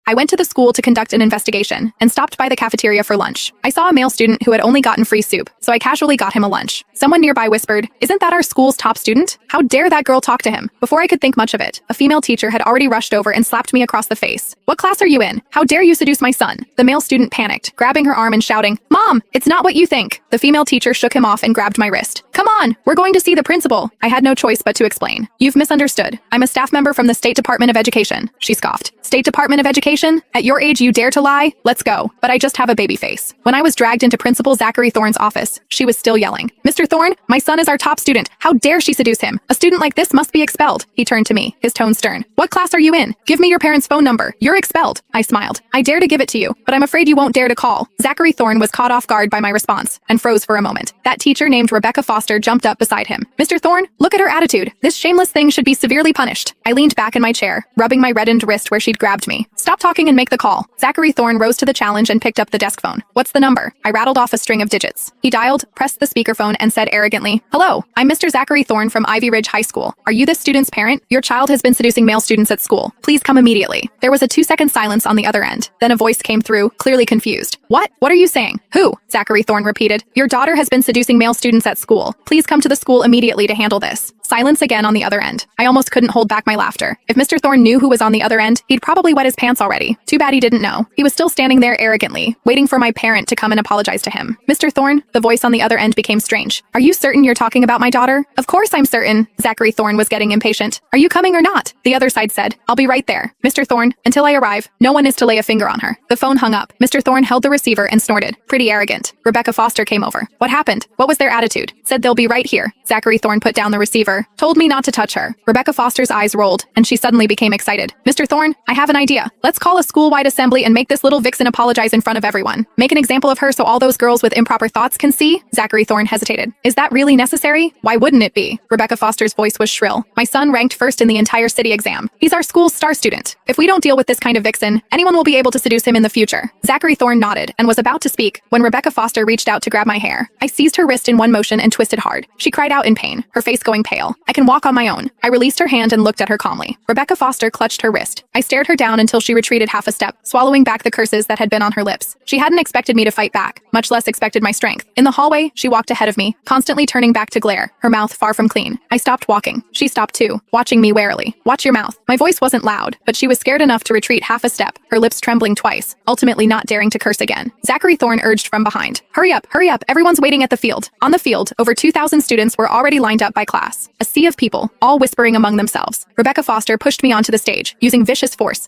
I went to the school to conduct an investigation and stopped by the cafeteria for lunch. I saw a male student who had only gotten free soup, so I casually got him a lunch. Someone nearby whispered, "Isn't that our school's top student? How dare that girl talk to him?" Before I could think much of it, a female teacher had already rushed over and slapped me across the face. "What class are you in? How dare you seduce my son?" The male student panicked, grabbing her arm and shouting, "Mom, it's not what you think." The female teacher shook him off and grabbed my wrist. "Come on, we're going to see the principal." I had no choice but to explain. "You've misunderstood. I'm a staff member from the State Department of Education," she scoffed. "State Department of Education? At your age you dare to lie? Let's go." But I just have a baby face. When I was dragged into Principal Zachary Thorne's office, she was still yelling, "Mr. Thorne, my son is our top student. How dare she seduce him? A student like this must be expelled." He turned to me, his tone stern. "What class are you in? Give me your parents' phone number. You're expelled." I smiled. "I dare to give it to you, but I'm afraid you won't dare to call." Zachary Thorne was caught off guard by my response and froze for a moment. That teacher named Rebecca Foster jumped up beside him. "Mr. Thorne, look at her attitude. This shameless thing should be severely punished." I leaned back in my chair, rubbing my reddened wrist where she'd grabbed me. "Stop talking and make the call." Zachary Thorne rose to the challenge and picked up the desk phone. "What's the number?" I rattled off a string of digits. He dialed, pressed the speakerphone, and said arrogantly, "Hello, I'm Mr. Zachary Thorne from Ivy Ridge High School. Are you this student's parent? Your child has been seducing male students at school. Please come immediately." There was a 2-second silence on the other end. Then a voice came through, clearly confused. "What? What are you saying?" "Who?" Zachary Thorne repeated. "Your daughter has been seducing male students at school. Please come to the school immediately to handle this." Silence again on the other end. I almost couldn't hold back my laughter. If Mr. Thorne knew who was on the other end, he'd probably wet his pants already. Too bad he didn't know. He was still standing there arrogantly, waiting for my parent to come and apologize to him. "Mr. Thorne," the voice on the other end became strange. "Are you certain you're talking about my daughter?" "Of course I'm certain." Zachary Thorne was getting impatient. "Are you coming or not?" The other side said, "I'll be right there." "Mr. Thorne, until I arrive, no one is to lay a finger on her." The phone hung up. Mr. Thorne held the receiver and snorted. "Pretty arrogant." Rebecca Foster came over. "What happened? What was their attitude?" "Said they'll be right here." Zachary Thorne put down the receiver. "Told me not to touch her." Rebecca Foster's eyes rolled, and she suddenly became excited. "Mr. Thorne, I have an idea. Let's call a school-wide assembly and make this little vixen apologize in front of everyone. Make an example of her so all those girls with improper thoughts can see." Zachary Thorne hesitated. "Is that really necessary?" "Why wouldn't it be?" Rebecca Foster's voice was shrill. "My son ranked first in the entire city exam. He's our school's star student. If we don't deal with this kind of vixen, anyone will be able to seduce him in the future." Zachary Thorne nodded and was about to speak when Rebecca Foster reached out to grab my hair. I seized her wrist in one motion and twisted hard. She cried out in pain, her face going pale. "I can walk on my own." I released her hand and looked at her calmly. Rebecca Foster clutched her wrist. I stared her down until she retreated half a step, swallowing back the curses that had been on her lips. She hadn't expected me to fight back, much less expected my strength. In the hallway, she walked ahead of me, constantly turning back to glare, her mouth far from clean. I stopped walking. She stopped too, watching me warily. "Watch your mouth." My voice wasn't loud, but she was scared enough to retreat half a step, her lips trembling twice, ultimately not daring to curse again. Zachary Thorne urged from behind, hurry up, everyone's waiting at the field." On the field, over 2,000 students were already lined up by class. A sea of people, all whispering among themselves. Rebecca Foster pushed me onto the stage, using vicious force.